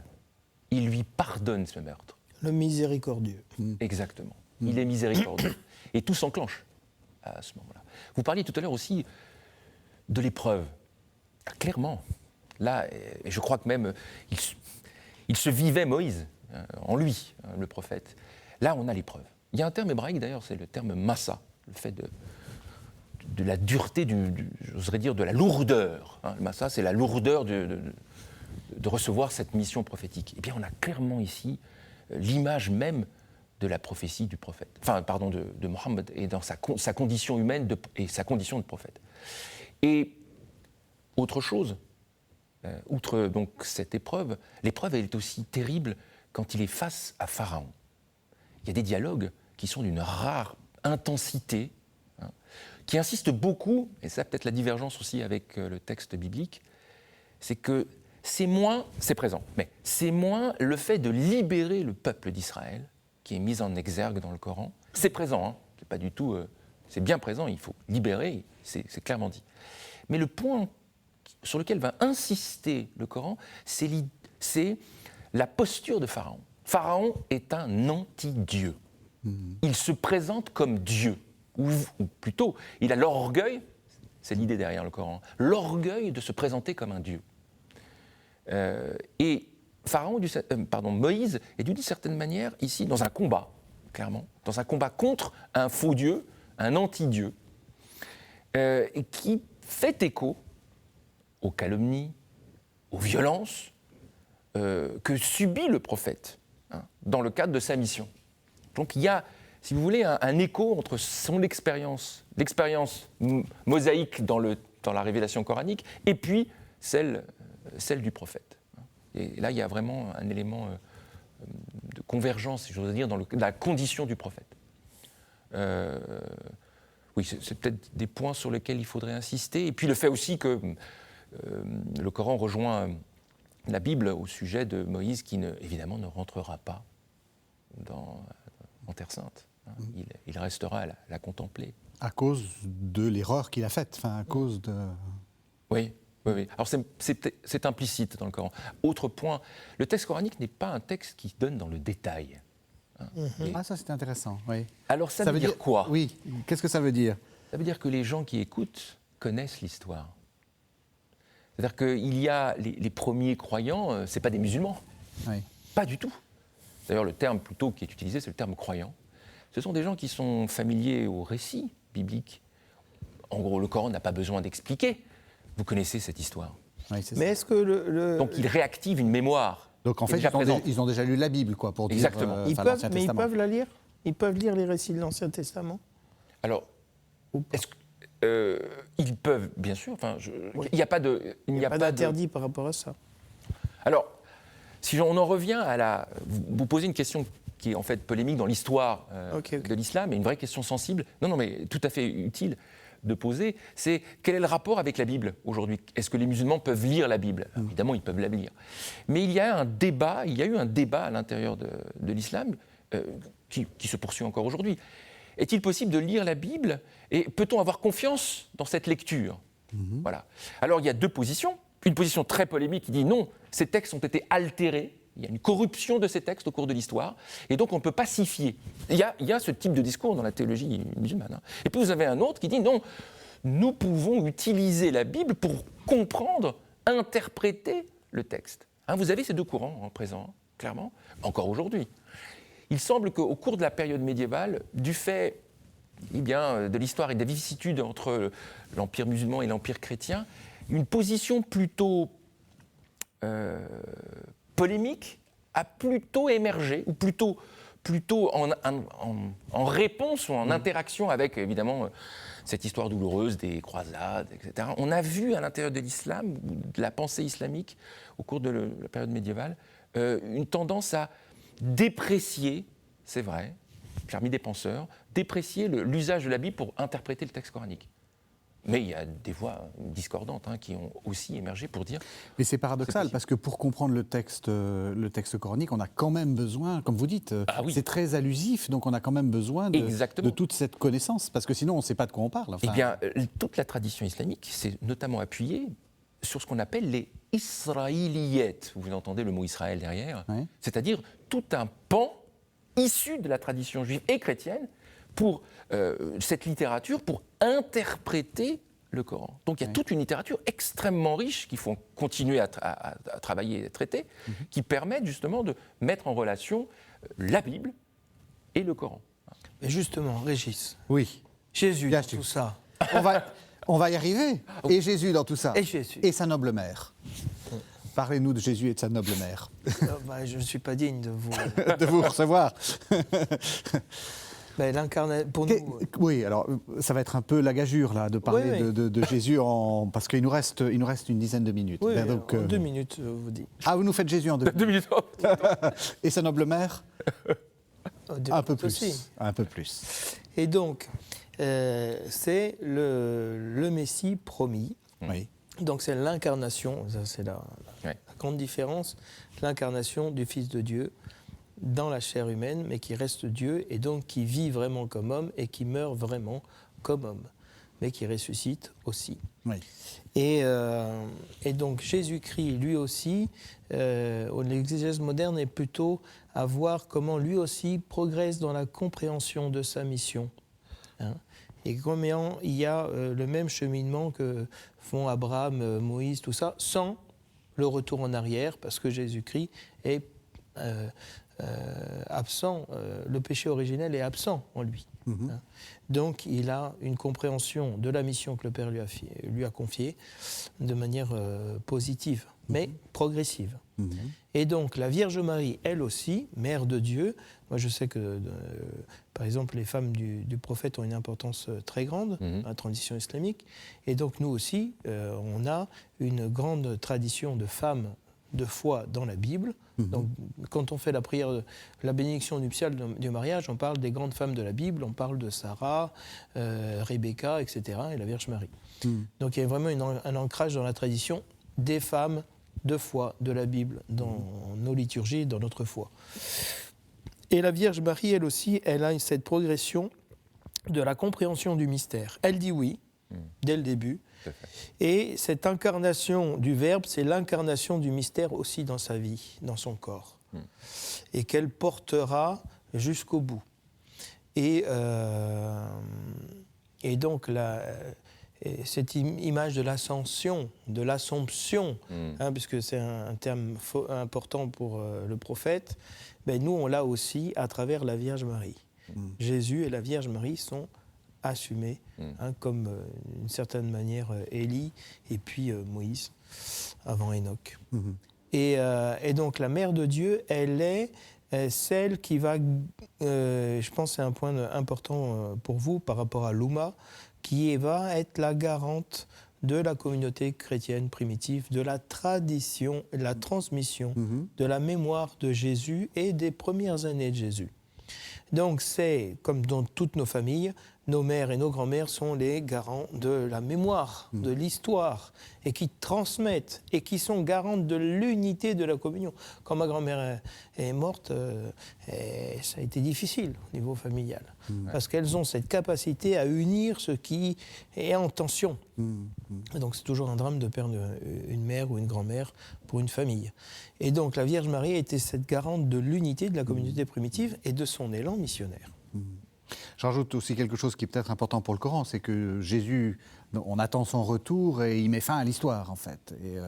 S2: Il lui pardonne ce meurtre.
S3: Le miséricordieux.
S2: Exactement. Il est miséricordieux. Et tout s'enclenche à ce moment-là. Vous parliez tout à l'heure aussi de l'épreuve. Clairement, là, et je crois que même il se vivait Moïse en lui, le prophète. Là, on a l'épreuve. Il y a un terme hébraïque d'ailleurs, c'est le terme massa, le fait de la dureté, j'oserais dire de la lourdeur. Le massa, c'est la lourdeur de recevoir cette mission prophétique. Eh bien, on a clairement ici l'image même de la prophétie du prophète, de Mohammed, et dans sa condition humaine et sa condition de prophète. Et autre chose, outre donc cette épreuve, l'épreuve elle est aussi terrible quand il est face à Pharaon. Il y a des dialogues qui sont d'une rare intensité, qui insistent beaucoup, et ça peut-être la divergence aussi avec le texte biblique, c'est que c'est présent, mais c'est moins le fait de libérer le peuple d'Israël qui est mis en exergue dans le Coran. C'est présent, c'est pas du tout, c'est bien présent, il faut libérer, c'est clairement dit. Mais le point sur lequel va insister le Coran, c'est la posture de Pharaon. Pharaon est un anti-dieu. Il se présente comme Dieu, ou plutôt, il a l'orgueil, c'est l'idée derrière le Coran, l'orgueil de se présenter comme un Dieu. Et Moïse est d'une certaine manière ici dans un combat, clairement, dans un combat contre un faux Dieu, un anti-Dieu, et qui fait écho aux calomnies, aux violences que subit le prophète dans le cadre de sa mission. Donc il y a, si vous voulez, un écho entre son expérience mosaïque dans la révélation coranique, et puis celle du prophète. Et là, il y a vraiment un élément de convergence, si j'ose dire, dans la condition du prophète. Oui, c'est peut-être des points sur lesquels il faudrait insister. Et puis le fait aussi que le Coran rejoint la Bible au sujet de Moïse qui, évidemment, ne rentrera pas en Terre Sainte. Il restera à la contempler.
S1: À cause de l'erreur qu'il a faite, à cause de...
S2: Oui. Alors c'est implicite dans le Coran. Autre point, le texte coranique n'est pas un texte qui donne dans le détail.
S1: Ça c'est intéressant, oui.
S2: Alors ça veut dire quoi ?
S1: Oui, qu'est-ce que ça veut dire ?
S2: Ça veut dire que les gens qui écoutent connaissent l'histoire. C'est-à-dire qu'il y a les premiers croyants, ce n'est pas des musulmans.
S1: Oui.
S2: Pas du tout. D'ailleurs, le terme plutôt qui est utilisé, c'est le terme croyant. Ce sont des gens qui sont familiers au récit biblique. En gros, le Coran n'a pas besoin d'expliquer. Vous connaissez cette histoire.
S1: Oui, c'est
S2: Mais
S1: ça.
S3: Est-ce que
S2: Donc il réactive une mémoire.
S1: Donc en fait, ils ont déjà lu la Bible, quoi, pour dire...
S2: Exactement.
S3: Ils peuvent la lire ? Ils peuvent lire les récits de l'Ancien Testament ?
S2: Alors, ils peuvent, bien sûr. Il n'y a pas
S3: d'interdit par rapport à ça.
S2: Alors, si on en revient à vous posez une question qui est en fait polémique dans l'histoire de l'islam, et une vraie question sensible, non, mais tout à fait utile de poser, c'est quel est le rapport avec la Bible aujourd'hui ? Est-ce que les musulmans peuvent lire la Bible ? Évidemment, ils peuvent la lire. Mais il y a eu un débat à l'intérieur de l'islam qui se poursuit encore aujourd'hui. Est-il possible de lire la Bible et peut-on avoir confiance dans cette lecture ? Voilà. Alors, il y a deux positions. une position très polémique qui dit non, ces textes ont été altérés, il y a une corruption de ces textes au cours de l'histoire, et donc on ne peut pas s'y fier. Il y a ce type de discours dans la théologie musulmane. Et puis vous avez un autre qui dit non, nous pouvons utiliser la Bible pour comprendre, interpréter le texte. Vous avez ces deux courants en présent, clairement, encore aujourd'hui. Il semble qu'au cours de la période médiévale, du fait de l'histoire et des vicissitudes entre l'Empire musulman et l'Empire chrétien, une position plutôt polémique a plutôt émergé, ou plutôt en réponse ou en interaction avec, évidemment, cette histoire douloureuse des croisades, etc. On a vu à l'intérieur de l'islam, de la pensée islamique, au cours de la période médiévale, une tendance à déprécier, c'est vrai, parmi des penseurs, déprécier l'usage de la Bible pour interpréter le texte coranique. Mais il y a des voix discordantes qui ont aussi émergé pour dire...
S1: Mais c'est paradoxal, parce que pour comprendre le texte coranique, on a quand même besoin, comme vous dites, c'est très allusif, donc on a quand même besoin de toute cette connaissance, parce que sinon on ne sait pas de quoi on parle.
S2: Eh bien, toute la tradition islamique s'est notamment appuyée sur ce qu'on appelle les israéliyettes. Vous entendez le mot Israël derrière, c'est-à-dire tout un pan issu de la tradition juive et chrétienne pour cette littérature, pour interpréter le Coran. Donc il y a toute une littérature extrêmement riche qu'il faut continuer à travailler et à traiter, qui permettent justement de mettre en relation la Bible et le Coran.
S3: Mais justement, Régis,
S1: oui.
S3: Jésus dans tout ça.
S1: On va y arriver. Et Jésus dans tout ça.
S3: Et Jésus.
S1: Et sa noble mère. Parlez-nous de Jésus et de sa noble mère.
S3: Je ne suis pas digne de vous...
S1: de vous recevoir.
S3: Pour nous...
S1: Oui, alors ça va être un peu la gageure là, de parler de Jésus, parce qu'il nous reste une dizaine de minutes.
S3: Oui, donc, en 2 minutes, je vous dis.
S1: Ah, vous nous faites Jésus en 2 minutes. Et sa noble mère un peu plus. Aussi. Un peu plus.
S3: Et donc, c'est le Messie promis.
S1: Oui.
S3: Donc c'est l'incarnation, ça c'est la grande différence, l'incarnation du Fils de Dieu dans la chair humaine, mais qui reste Dieu, et donc qui vit vraiment comme homme, et qui meurt vraiment comme homme, mais qui ressuscite aussi.
S1: Oui.
S3: Et donc Jésus-Christ, lui aussi, l'exégèse moderne est plutôt à voir comment lui aussi progresse dans la compréhension de sa mission. Et comment il y a le même cheminement que font Abraham, Moïse, tout ça, sans le retour en arrière, parce que Jésus-Christ est absent, le péché originel est absent en lui. Donc il a une compréhension de la mission que le Père lui a confiée de manière positive, mais progressive. Et donc la Vierge Marie, elle aussi, mère de Dieu, moi je sais que par exemple les femmes du prophète ont une importance très grande dans la transition islamique, et donc nous aussi on a une grande tradition de femmes de foi dans la Bible. Donc, quand on fait la prière, la bénédiction nuptiale du mariage, on parle des grandes femmes de la Bible, on parle de Sarah, Rebecca, etc., et la Vierge Marie. Donc il y a vraiment un ancrage dans la tradition des femmes de foi de la Bible, dans nos liturgies, dans notre foi. Et la Vierge Marie, elle aussi, elle a cette progression de la compréhension du mystère. Elle dit oui, dès le début. Et cette incarnation du Verbe, c'est l'incarnation du mystère aussi dans sa vie, dans son corps, et qu'elle portera jusqu'au bout. Et donc cette image de l'ascension, de l'assomption, puisque c'est un terme important pour le prophète, nous on l'a aussi à travers la Vierge Marie. Jésus et la Vierge Marie sont assumés, comme d'une certaine manière Élie et puis Moïse, avant Enoch. Et donc la Mère de Dieu, elle est celle qui va, je pense que c'est un point important pour vous par rapport à l'Oumma, qui va être la garante de la communauté chrétienne primitive, de la tradition, de la transmission, de la mémoire de Jésus et des premières années de Jésus. Donc c'est, comme dans toutes nos familles, nos mères et nos grands-mères sont les garants de la mémoire, de l'histoire, et qui transmettent, et qui sont garantes de l'unité de la communion. Quand ma grand-mère est morte, ça a été difficile au niveau familial, parce qu'elles ont cette capacité à unir ce qui est en tension. Et donc c'est toujours un drame de perdre une mère ou une grand-mère pour une famille. Et donc la Vierge Marie était cette garante de l'unité de la communauté primitive et de son élan missionnaire.
S1: Je rajoute aussi quelque chose qui est peut-être important pour le Coran, c'est que Jésus, on attend son retour et il met fin à l'histoire, en fait. Et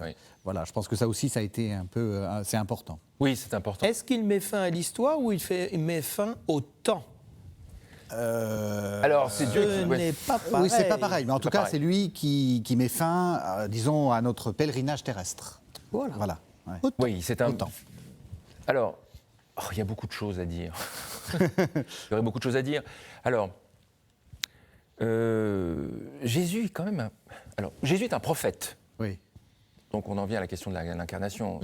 S1: voilà, je pense que ça aussi, ça a été un peu, c'est important.
S2: Oui, c'est important.
S3: Est-ce qu'il met fin à l'histoire ou il met fin au temps ?
S2: Alors, c'est Dieu
S3: Ce
S2: qui...
S3: n'est pas pareil.
S1: Oui, c'est pas pareil, mais en tout cas,
S2: pareil.
S1: c'est lui qui met fin, disons, à notre pèlerinage terrestre.
S3: Voilà.
S1: Ouais.
S2: Oui, c'est un...
S1: Autant.
S2: Alors, il y a beaucoup de choses à dire. Il y aurait beaucoup de choses à dire. Alors, Jésus, quand même... Alors, Jésus est un prophète.
S1: Oui.
S2: Donc, on en vient à la question de l'incarnation.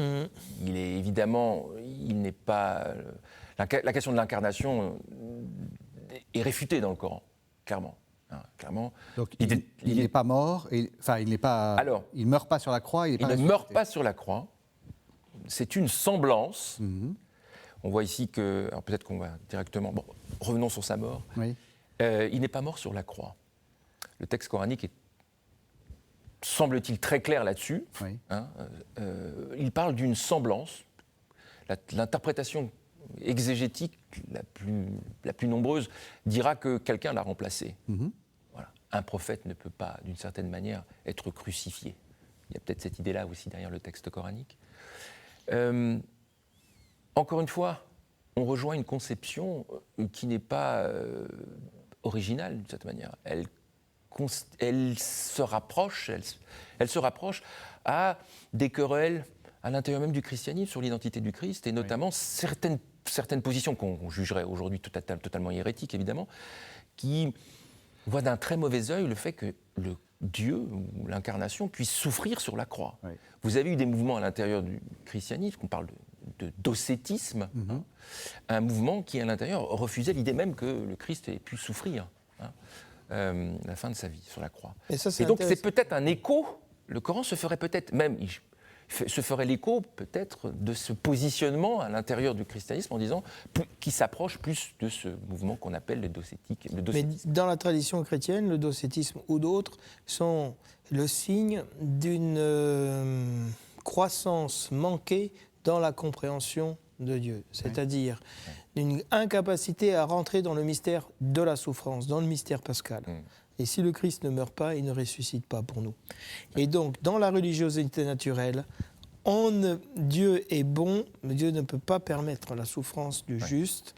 S2: Il est évidemment... Il n'est pas... La question de l'incarnation est réfutée dans le Coran, clairement. Clairement.
S1: Donc, il n'est pas mort, enfin, il n'est pas...
S2: Alors,
S1: il ne meurt pas sur la croix, il
S2: ne meurt pas sur la croix. C'est une semblance. On voit ici que... Alors peut-être qu'on va directement... Bon, revenons sur sa mort.
S1: Oui.
S2: Il n'est pas mort sur la croix. Le texte coranique est, semble-t-il, très clair là-dessus.
S1: Oui.
S2: Il parle d'une semblance. L'interprétation exégétique la plus nombreuse dira que quelqu'un l'a remplacé. Voilà. Un prophète ne peut pas, d'une certaine manière, être crucifié. Il y a peut-être cette idée-là aussi derrière le texte coranique. Encore une fois, on rejoint une conception qui n'est pas originale, d'une certaine manière. Elle se rapproche à des querelles à l'intérieur même du christianisme sur l'identité du Christ, et notamment certaines positions qu'on jugerait aujourd'hui totalement hérétiques, évidemment, qui voient d'un très mauvais œil le fait que le Dieu ou l'incarnation puisse souffrir sur la croix.
S1: Oui.
S2: Vous avez eu des mouvements à l'intérieur du christianisme, qu'on parle de docétisme, un mouvement qui, à l'intérieur, refusait l'idée même que le Christ ait pu souffrir la fin de sa vie sur la croix. Et donc c'est peut-être un écho, le Coran se ferait peut-être même... se ferait l'écho peut-être de ce positionnement à l'intérieur du christianisme en disant qui s'approche plus de ce mouvement qu'on appelle le docétisme.
S3: Mais dans la tradition chrétienne, le docétisme ou d'autres sont le signe d'une croissance manquée dans la compréhension de Dieu, c'est-à-dire d'une incapacité à rentrer dans le mystère de la souffrance, dans le mystère pascal. Et si le Christ ne meurt pas, il ne ressuscite pas pour nous. Et donc, dans la religiosité naturelle, Dieu est bon, mais Dieu ne peut pas permettre la souffrance du juste.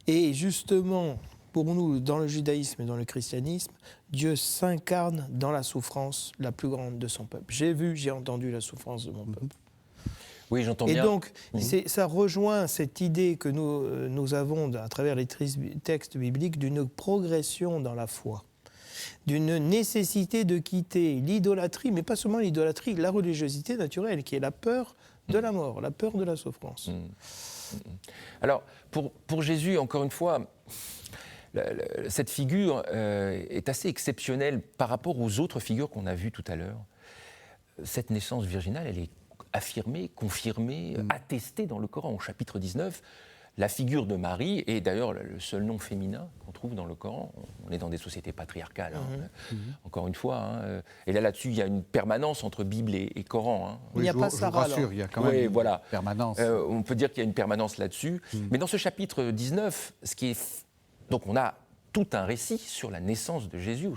S3: Et justement, pour nous, dans le judaïsme et dans le christianisme, Dieu s'incarne dans la souffrance la plus grande de son peuple. J'ai entendu la souffrance de mon peuple.
S2: Oui, j'entends bien.
S3: Et donc, ça rejoint cette idée que nous avons, à travers les textes bibliques, d'une progression dans la foi, d'une nécessité de quitter l'idolâtrie, mais pas seulement l'idolâtrie, la religiosité naturelle, qui est la peur de la mort, la peur de la souffrance.
S2: Alors, pour Jésus, encore une fois, cette figure est assez exceptionnelle par rapport aux autres figures qu'on a vues tout à l'heure. Cette naissance virginale, elle est affirmée, confirmée, attestée dans le Coran. Au chapitre 19, la figure de Marie est d'ailleurs le seul nom féminin qu'on trouve dans le Coran. On est dans des sociétés patriarcales, encore une fois. Et là-dessus, il y a une permanence entre Bible et Coran.
S3: Il n'y a pas Sarah,
S1: je vous rassure, il y a quand même une permanence.
S2: On peut dire qu'il y a une permanence là-dessus. Mais dans ce chapitre 19, donc on a tout un récit sur la naissance de Jésus.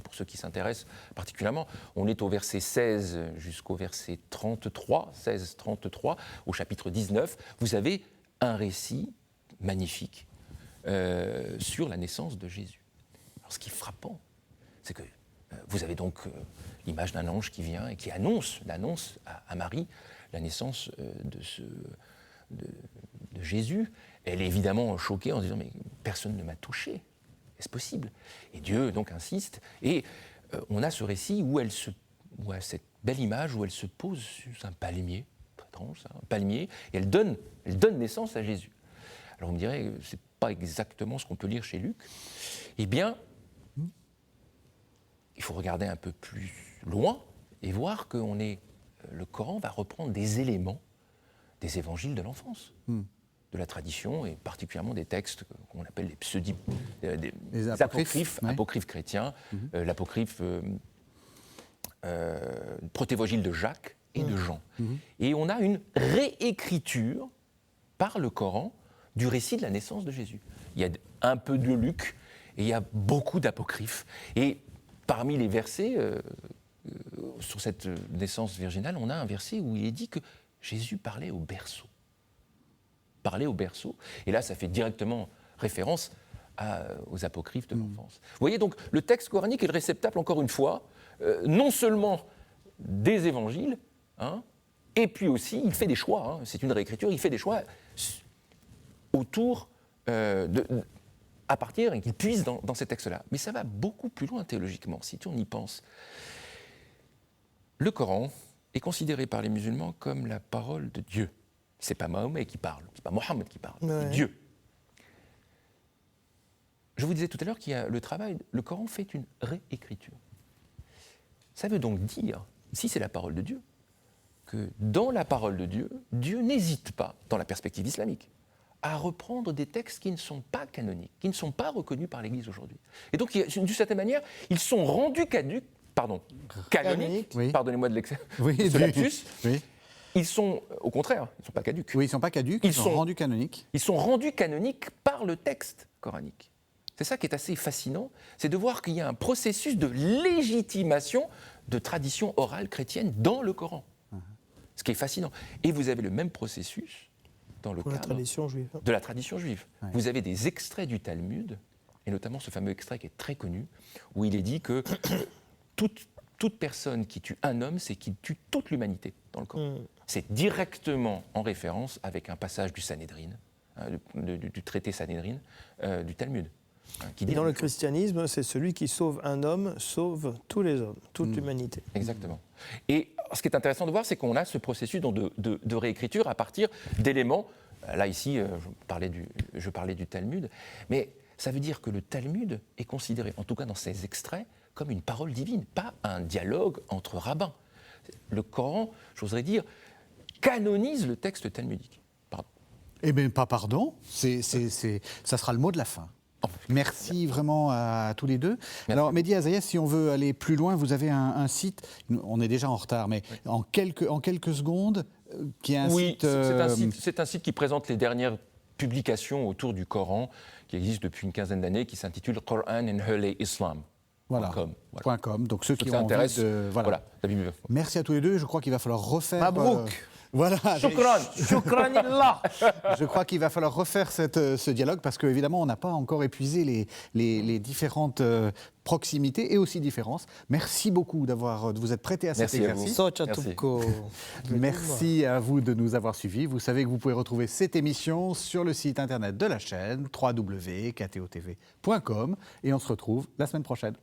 S2: Pour ceux qui s'intéressent particulièrement, on est au verset 16 jusqu'au verset 33, 16-33. Au chapitre 19, vous avez un récit magnifique sur la naissance de Jésus. Alors, ce qui est frappant, c'est que vous avez donc l'image d'un ange qui vient et qui annonce à Marie la naissance de Jésus. Elle est évidemment choquée en se disant « mais personne ne m'a touché, est-ce possible ?» Et Dieu donc insiste, et on a ce récit où elle a cette belle image où elle se pose sur un palmier, très étrange ça, un palmier, et elle donne naissance à Jésus. Alors on me dirait, c'est pas exactement ce qu'on peut lire chez Luc. Eh bien, il faut regarder un peu plus loin et voir que le Coran va reprendre des éléments des évangiles de l'enfance, de la tradition, et particulièrement des textes qu'on appelle des apocryphes,
S1: ouais.
S2: apocryphes chrétiens, l'apocryphe protévangile de Jacques et de Jean. Et on a une réécriture par le Coran du récit de la naissance de Jésus. Il y a un peu de Luc et il y a beaucoup d'apocryphes. Et parmi les versets sur cette naissance virginale, on a un verset où il est dit que Jésus parlait au berceau. Parlait au berceau. Et là, ça fait directement référence aux apocryphes de l'enfance. Vous voyez, donc, le texte coranique est le réceptacle, encore une fois, non seulement des évangiles, et puis aussi, il fait des choix. C'est une réécriture, il fait des choix autour à partir, et qu'il puise dans ces textes-là. Mais ça va beaucoup plus loin théologiquement, si on y pense. Le Coran est considéré par les musulmans comme la parole de Dieu. C'est pas Mahomet qui parle, c'est pas Mohammed qui parle, c'est Dieu. Je vous disais tout à l'heure qu'il y a le Coran fait une réécriture. Ça veut donc dire, si c'est la parole de Dieu, que dans la parole de Dieu, Dieu n'hésite pas, dans la perspective islamique, à reprendre des textes qui ne sont pas canoniques, qui ne sont pas reconnus par l'Église aujourd'hui. Et donc, d'une certaine manière, ils sont rendus canoniques,
S1: oui.
S2: Pardonnez-moi de ce lapsus. Oui. Ils sont, au contraire, ils ne sont pas caducs.
S1: Oui, ils ne sont pas caducs, ils sont rendus canoniques.
S2: Ils sont rendus canoniques par le texte coranique. C'est ça qui est assez fascinant, c'est de voir qu'il y a un processus de légitimation de tradition orale chrétienne dans le Coran. Ce qui est fascinant. Et vous avez le même processus dans le cadre de la tradition juive. Ouais. Vous avez des extraits du Talmud, et notamment ce fameux extrait qui est très connu, où il est dit que toute personne qui tue un homme, c'est qu'il tue toute l'humanité dans le Coran. C'est directement en référence avec un passage du Sanhédrin, du traité Sanhédrin, du Talmud.
S3: Et dans le christianisme, c'est celui qui sauve un homme, sauve tous les hommes, toute l'humanité.
S2: Exactement. Et ce qui est intéressant de voir, c'est qu'on a ce processus de réécriture à partir d'éléments. Là, ici, je parlais du Talmud, mais ça veut dire que le Talmud est considéré, en tout cas dans ces extraits, comme une parole divine, pas un dialogue entre rabbins. Le Coran, j'oserais dire, canonise le texte talmudique. Pardon.
S1: Eh bien, pas pardon, ça sera le mot de la fin. Merci vraiment à tous les deux. Merci. Alors, Mehdi Azaïas, si on veut aller plus loin, vous avez un site, on est déjà en retard, mais oui. en quelques secondes, qui est un site...
S2: c'est un site qui présente les dernières publications autour du Coran, qui existe depuis une quinzaine d'années, qui s'intitule Quran and Holy Islam.
S1: Voilà. .com. Donc ceux qui ont envie de...
S2: Voilà.
S1: Merci à tous les deux. Je crois qu'il va falloir refaire...
S3: Mabrouk.
S1: Voilà.
S3: Shukranillah.
S1: Je crois qu'il va falloir refaire ce dialogue parce qu'évidemment, on n'a pas encore épuisé les différentes proximités et aussi différences. Merci beaucoup de vous être prêté à cet exercice. Merci à vous de nous avoir suivis. Vous savez que vous pouvez retrouver cette émission sur le site internet de la chaîne www.ktotv.com et on se retrouve la semaine prochaine.